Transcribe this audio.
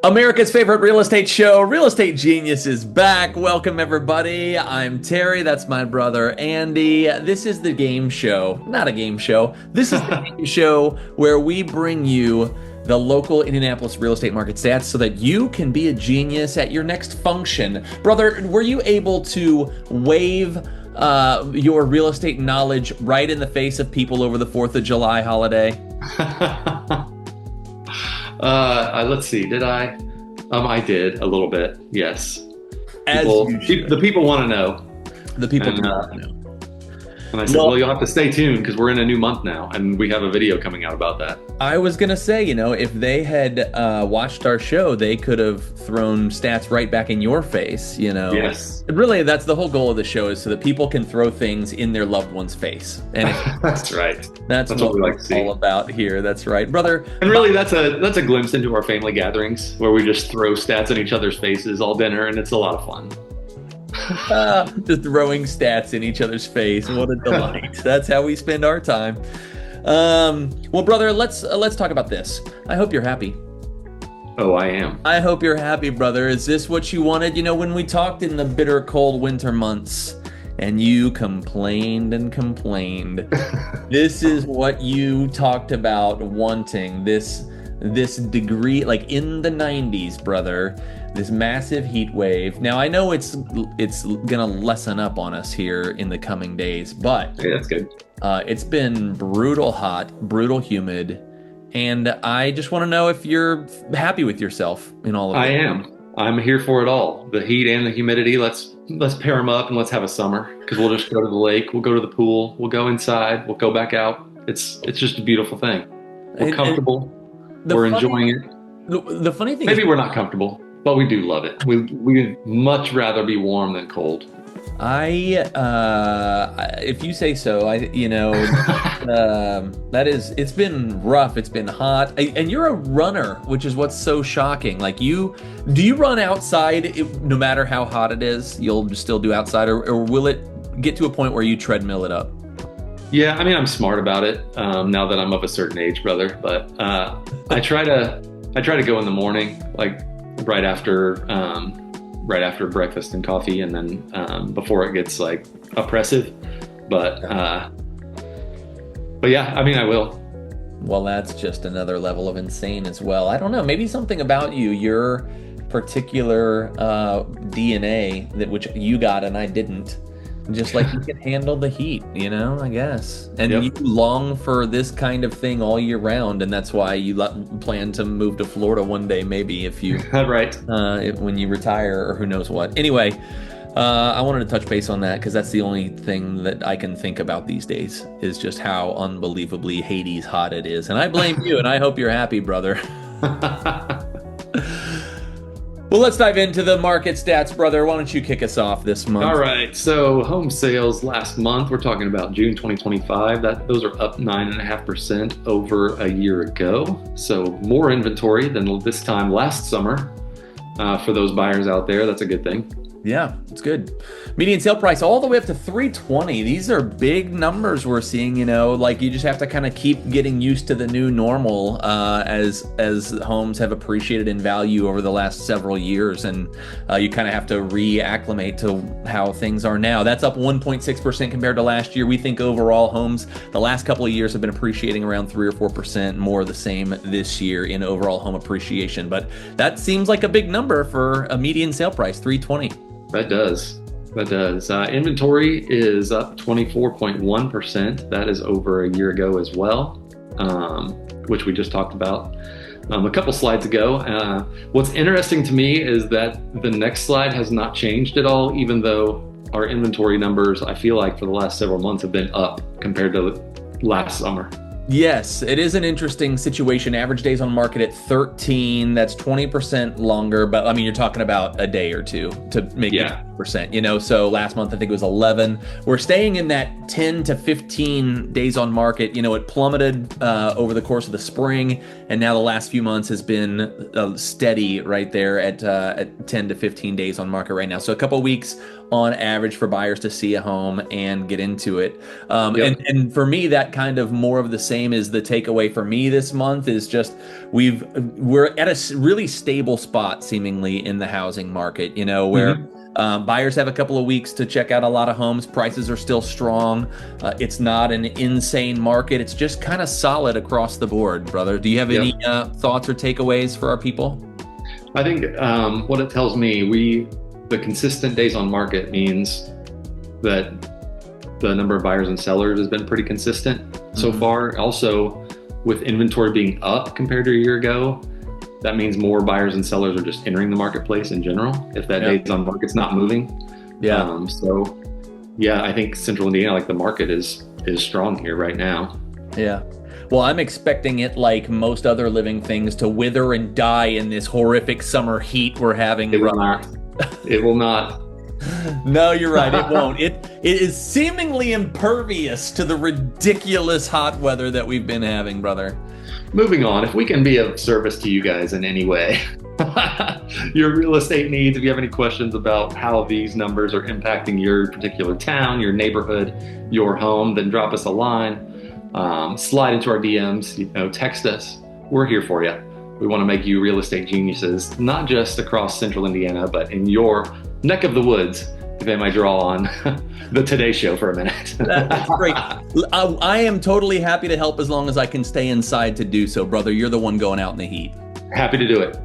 America's favorite real estate show, Real Estate Genius, is back. Welcome, everybody. I'm Terry. That's my brother, Andy. This is the game show. Not a game show. This is the game show where we bring you the local Indianapolis real estate market stats so that you can be a genius at your next function. Brother, were you able to wave your real estate knowledge right in the face of people over the 4th of July holiday? Let's see. Did I? I did a little bit. Yes. As you should. The people want to know. The people do want to know. And I said, well, you'll have to stay tuned because we're in a new month now, and we have a video coming out about that. I was going to say, if they had watched our show, they could have thrown stats right back in your face, Yes. Really, that's the whole goal of the show, is so that people can throw things in their loved one's face. And that's right. That's what we like to see. All about here. That's right, brother. And really, that's a glimpse into our family gatherings where we just throw stats in each other's faces all dinner, and it's a lot of fun. Just throwing stats in each other's face. What a delight. That's how we spend our time. Well, brother, let's talk about this. I hope you're happy. Oh, I am. I hope you're happy, brother. Is this what you wanted? When we talked in the bitter cold winter months and you complained and complained, this is what you talked about wanting, this degree, like in the 90s, brother. This massive heat wave. Now, I know it's gonna lessen up on us here in the coming days, but yeah, that's good. It's been brutal hot, brutal humid, and I just want to know if you're happy with yourself in all of it. I am. I'm here for it all. The heat and the humidity. Let's pair them up and let's have a summer, because we'll just go to the lake, we'll go to the pool, we'll go inside, we'll go back out. It's just a beautiful thing. We're comfortable. We're enjoying it. The funny thing maybe we're not comfortable, but we do love it. We'd much rather be warm than cold. If you say so, it's been rough. It's been hot. And you're a runner, which is what's so shocking. Like do you run outside no matter how hot it is? You'll still do outside, or will it get to a point where you treadmill it up? Yeah, I mean, I'm smart about it now that I'm of a certain age, brother. But I try to go in the morning, like right after breakfast and coffee, and then before it gets like oppressive. But yeah, I mean, I will. Well, that's just another level of insane as well. I don't know, maybe something about you, your particular DNA which you got and I didn't. Just like you can handle the heat, I guess. And Yep. You long for this kind of thing all year round, and that's why you plan to move to Florida one day, maybe, if you right. When you retire, or who knows what. Anyway, I wanted to touch base on that because that's the only thing that I can think about these days, is just how unbelievably Hades hot it is. And I blame you, and I hope you're happy, brother. Well, let's dive into the market stats, brother. Why don't you kick us off this month? All right. So home sales last month, we're talking about June 2025. Those are up 9.5% over a year ago. So more inventory than this time last summer. For those buyers out there, that's a good thing. Yeah, it's good. Median sale price all the way up to $320. These are big numbers we're seeing, like you just have to kind of keep getting used to the new normal as homes have appreciated in value over the last several years, and you kind of have to reacclimate to how things are now. That's up 1.6% compared to last year. We think overall homes the last couple of years have been appreciating around 3 or 4%, more of the same this year in overall home appreciation. But that seems like a big number for a median sale price, $320. That does. Inventory is up 24.1%. That is over a year ago as well, which we just talked about a couple slides ago. What's interesting to me is that the next slide has not changed at all, even though our inventory numbers, I feel like for the last several months, have been up compared to last summer. Yes, it is an interesting situation. Average days on market at 13. That's 20% longer, but I mean, you're talking about a day or two to make it 100%, so last month I think it was 11. We're staying in that 10 to 15 days on market. It plummeted over the course of the spring, and now the last few months has been steady right there at 10 to 15 days on market right now. So a couple of weeks on average for buyers to see a home and get into it. And for me, that kind of more of the same is the takeaway for me this month is just we're at a really stable spot seemingly in the housing market, where buyers have a couple of weeks to check out a lot of homes. Prices are still strong. It's not an insane market. It's just kind of solid across the board, brother. Do you have any thoughts or takeaways for our people? I think what it tells me, the consistent days on market means that the number of buyers and sellers has been pretty consistent so far. Also, with inventory being up compared to a year ago, that means more buyers and sellers are just entering the marketplace in general if that days on market's not moving. I think Central Indiana, like the market is strong here right now. Yeah. Well, I'm expecting it, like most other living things, to wither and die in this horrific summer heat we're having. It will not. It will not. No, you're right. It won't. It is seemingly impervious to the ridiculous hot weather that we've been having, brother. Moving on, if we can be of service to you guys in any way, your real estate needs, if you have any questions about how these numbers are impacting your particular town, your neighborhood, your home, then drop us a line, slide into our DMs, text us. We're here for you. We want to make you real estate geniuses, not just across Central Indiana, but in your neck of the woods, if I might draw on the Today Show for a minute. That's great. I am totally happy to help as long as I can stay inside to do so, brother. You're the one going out in the heat. Happy to do it.